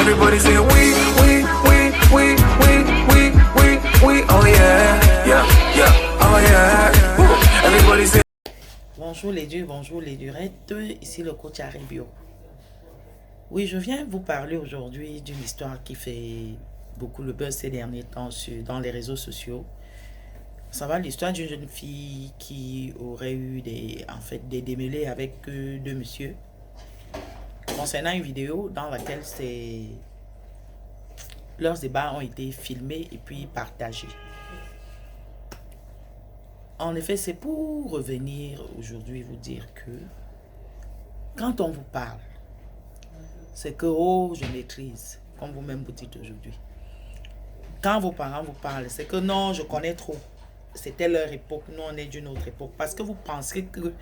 Everybody say we, oh yeah, yeah, yeah, oh yeah. Ooh. Everybody say. Bonjour les dieux, bonjour les durettes, ici le coach Aribio. Oui, je viens vous parler aujourd'hui d'une histoire qui fait beaucoup le buzz ces derniers temps dans les réseaux sociaux. Ça va, l'histoire d'une jeune fille qui aurait eu des démêlés avec deux messieurs concernant une vidéo dans laquelle leurs débats ont été filmés et puis partagés. En effet, c'est pour revenir aujourd'hui vous dire que quand on vous parle, c'est que oh, je maîtrise, comme vous-même vous dites aujourd'hui. Quand vos parents vous parlent, c'est que non, je connais trop. C'était leur époque, nous on est d'une autre époque. Parce que vous pensez que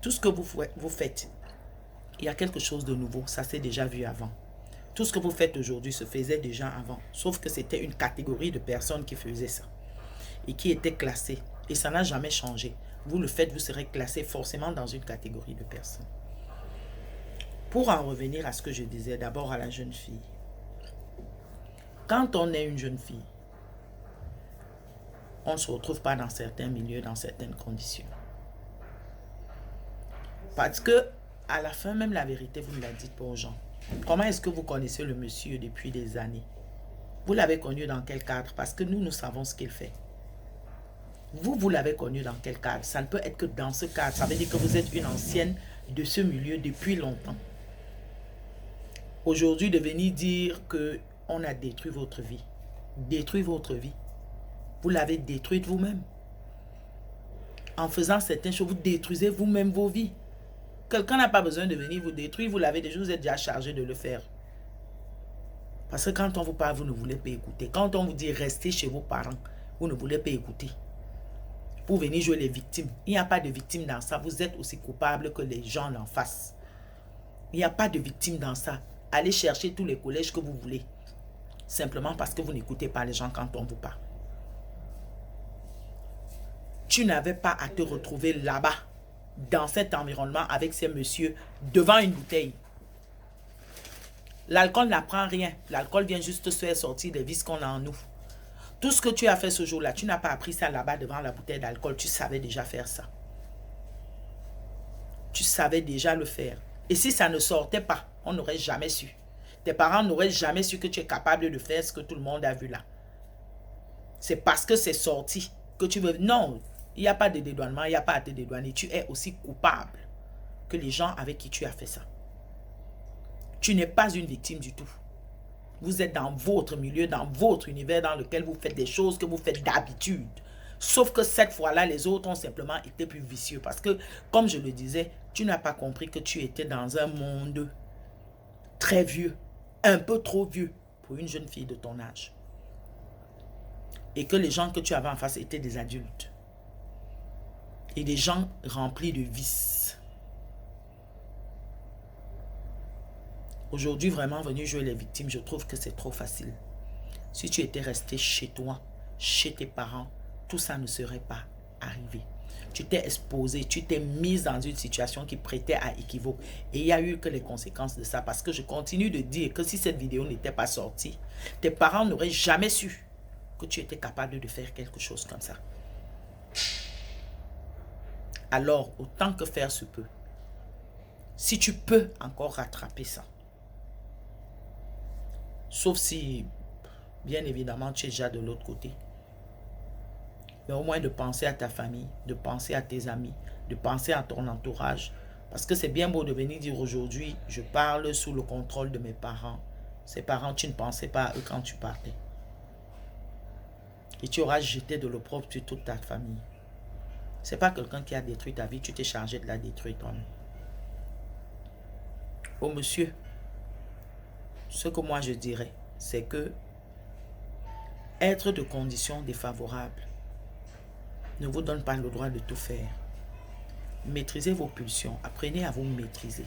tout ce que vous faites, il y a quelque chose de nouveau, ça s'est déjà vu avant. Tout ce que vous faites aujourd'hui se faisait déjà avant. Sauf que c'était une catégorie de personnes qui faisaient ça. Et qui étaient classées. Et ça n'a jamais changé. Vous le faites, vous serez classé forcément dans une catégorie de personnes. Pour en revenir à ce que je disais, d'abord à la jeune fille. Quand on est une jeune fille, on ne se retrouve pas dans certains milieux, dans certaines conditions. Parce que, à la fin, même la vérité, vous ne la dites pas aux gens. Comment est-ce que vous connaissez le monsieur depuis des années? Vous l'avez connu dans quel cadre? Parce que nous savons ce qu'il fait. Vous l'avez connu dans quel cadre? Ça ne peut être que dans ce cadre. Ça veut dire que vous êtes une ancienne de ce milieu depuis longtemps. Aujourd'hui, de venir dire qu'on a détruit votre vie. Détruit votre vie. Vous l'avez détruite vous-même. En faisant certaines choses, vous détruisez vous-même vos vies. Quelqu'un n'a pas besoin de venir vous détruire. Vous l'avez déjà, vous êtes déjà chargé de le faire. Parce que quand on vous parle, vous ne voulez pas écouter. Quand on vous dit restez chez vos parents, vous ne voulez pas écouter. Pour venir jouer les victimes. Il n'y a pas de victime dans ça. Vous êtes aussi coupable que les gens en face. Il n'y a pas de victime dans ça. Allez chercher tous les collèges que vous voulez. Simplement parce que vous n'écoutez pas les gens quand on vous parle. Tu n'avais pas à te retrouver là-bas, dans cet environnement, avec ces messieurs, devant une bouteille. L'alcool n'apprend rien. L'alcool vient juste se faire sortir des vices qu'on a en nous. Tout ce que tu as fait ce jour-là, tu n'as pas appris ça là-bas devant la bouteille d'alcool. Tu savais déjà faire ça. Tu savais déjà le faire. Et si ça ne sortait pas, on n'aurait jamais su. Tes parents n'auraient jamais su que tu es capable de faire ce que tout le monde a vu là. C'est parce que c'est sorti que tu veux... Non, il n'y a pas de dédouanement, il n'y a pas à te dédouaner. Tu es aussi coupable que les gens avec qui tu as fait ça. Tu n'es pas une victime du tout. Vous êtes dans votre milieu, dans votre univers dans lequel vous faites des choses que vous faites d'habitude. Sauf que cette fois-là, les autres ont simplement été plus vicieux. Parce que, comme je le disais, tu n'as pas compris que tu étais dans un monde très vieux, un peu trop vieux pour une jeune fille de ton âge. Et que les gens que tu avais en face étaient des adultes. Et des gens remplis de vices. Aujourd'hui, vraiment, venir jouer les victimes, je trouve que c'est trop facile. Si tu étais resté chez toi, chez tes parents, tout ça ne serait pas arrivé. Tu t'es exposé, tu t'es mise dans une situation qui prêtait à équivoque. Et il n'y a eu que les conséquences de ça. Parce que je continue de dire que si cette vidéo n'était pas sortie, tes parents n'auraient jamais su que tu étais capable de faire quelque chose comme ça. Alors, autant que faire se peut, si tu peux encore rattraper ça, sauf si, bien évidemment, tu es déjà de l'autre côté. Mais au moins de penser à ta famille, de penser à tes amis, de penser à ton entourage. Parce que c'est bien beau de venir dire aujourd'hui, je parle sous le contrôle de mes parents. Ces parents, tu ne pensais pas à eux quand tu partais. Et tu auras jeté de l'opprobre sur toute ta famille. Ce n'est pas quelqu'un qui a détruit ta vie, tu t'es chargé de la détruire toi-même. Oh monsieur, ce que moi je dirais, c'est que être de conditions défavorables ne vous donne pas le droit de tout faire. Maîtrisez vos pulsions, apprenez à vous maîtriser.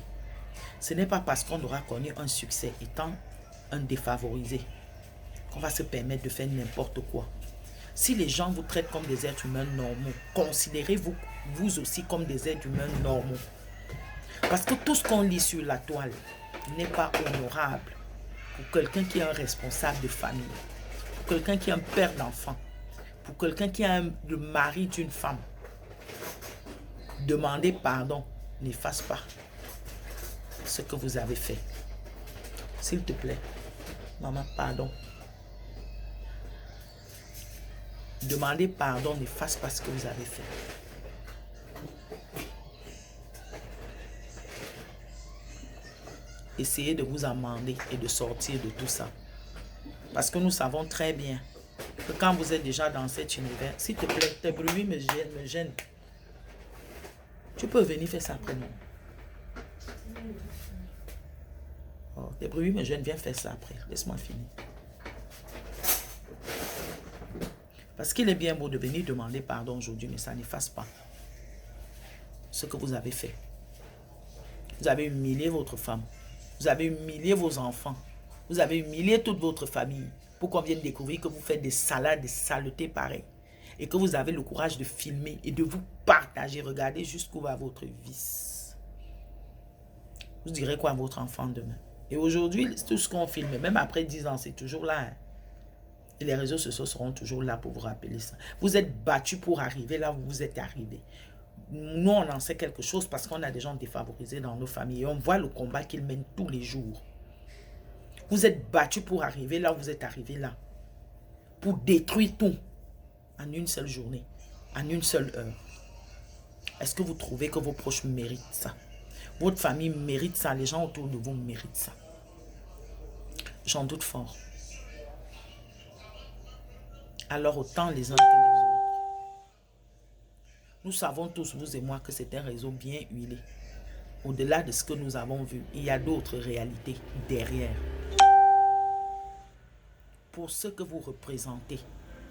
Ce n'est pas parce qu'on aura connu un succès étant un défavorisé qu'on va se permettre de faire n'importe quoi. Si les gens vous traitent comme des êtres humains normaux, considérez-vous vous aussi comme des êtres humains normaux. Parce que tout ce qu'on lit sur la toile n'est pas honorable. pour quelqu'un qui est un responsable de famille, pour quelqu'un qui est un père d'enfant, pour quelqu'un qui est le mari d'une femme. Demandez pardon, n'efface pas ce que vous avez fait. S'il te plaît, maman, pardon. Demandez pardon, n'efface pas ce que vous avez fait. Essayez de vous amender et de sortir de tout ça. Parce que nous savons très bien que quand vous êtes déjà dans cet univers, s'il te plaît, tes bruits me gênent. Tu peux venir faire ça après nous. Oh, tes bruits me gênent, viens faire ça après. Laisse-moi finir. Parce qu'il est bien beau de venir demander pardon aujourd'hui, mais ça n'efface pas ce que vous avez fait. Vous avez humilié votre femme. Vous avez humilié vos enfants. Vous avez humilié toute votre famille. Pour qu'on vienne découvrir que vous faites des salades, des saletés pareilles. Et que vous avez le courage de filmer et de vous partager. Regardez jusqu'où va votre vice. Vous direz quoi à votre enfant demain? Et aujourd'hui, tout ce qu'on filme, même après 10 ans, c'est toujours là. Hein? Et les réseaux sociaux seront toujours là pour vous rappeler ça. Vous êtes battus pour arriver là où vous êtes arrivés. Nous, on en sait quelque chose parce qu'on a des gens défavorisés dans nos familles. Et on voit le combat qu'ils mènent tous les jours. Vous êtes battus pour arriver là où vous êtes arrivés là. Pour détruire tout. En une seule journée. En une seule heure. Est-ce que vous trouvez que vos proches méritent ça? Votre famille mérite ça. Les gens autour de vous méritent ça. J'en doute fort. Alors autant les uns que les autres. Nous savons tous, vous et moi, que c'est un réseau bien huilé. Au-delà de ce que nous avons vu, il y a d'autres réalités derrière. Pour ce que vous représentez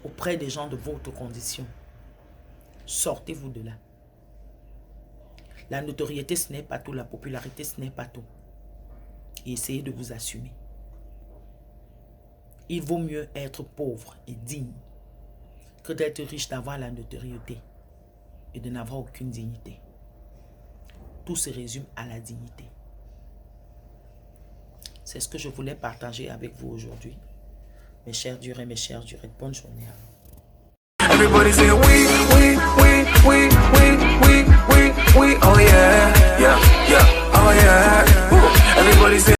auprès des gens de votre condition, sortez-vous de là. La notoriété, ce n'est pas tout. La popularité, ce n'est pas tout. Et essayez de vous assumer. Il vaut mieux être pauvre et digne que d'être riche, d'avoir la notoriété et de n'avoir aucune dignité. Tout se résume à la dignité. C'est ce que je voulais partager avec vous aujourd'hui. Mes chers durs et mes chères durettes, bonne journée à vous. Everybody say we, oh yeah, yeah, yeah, oh yeah. Woo. Everybody say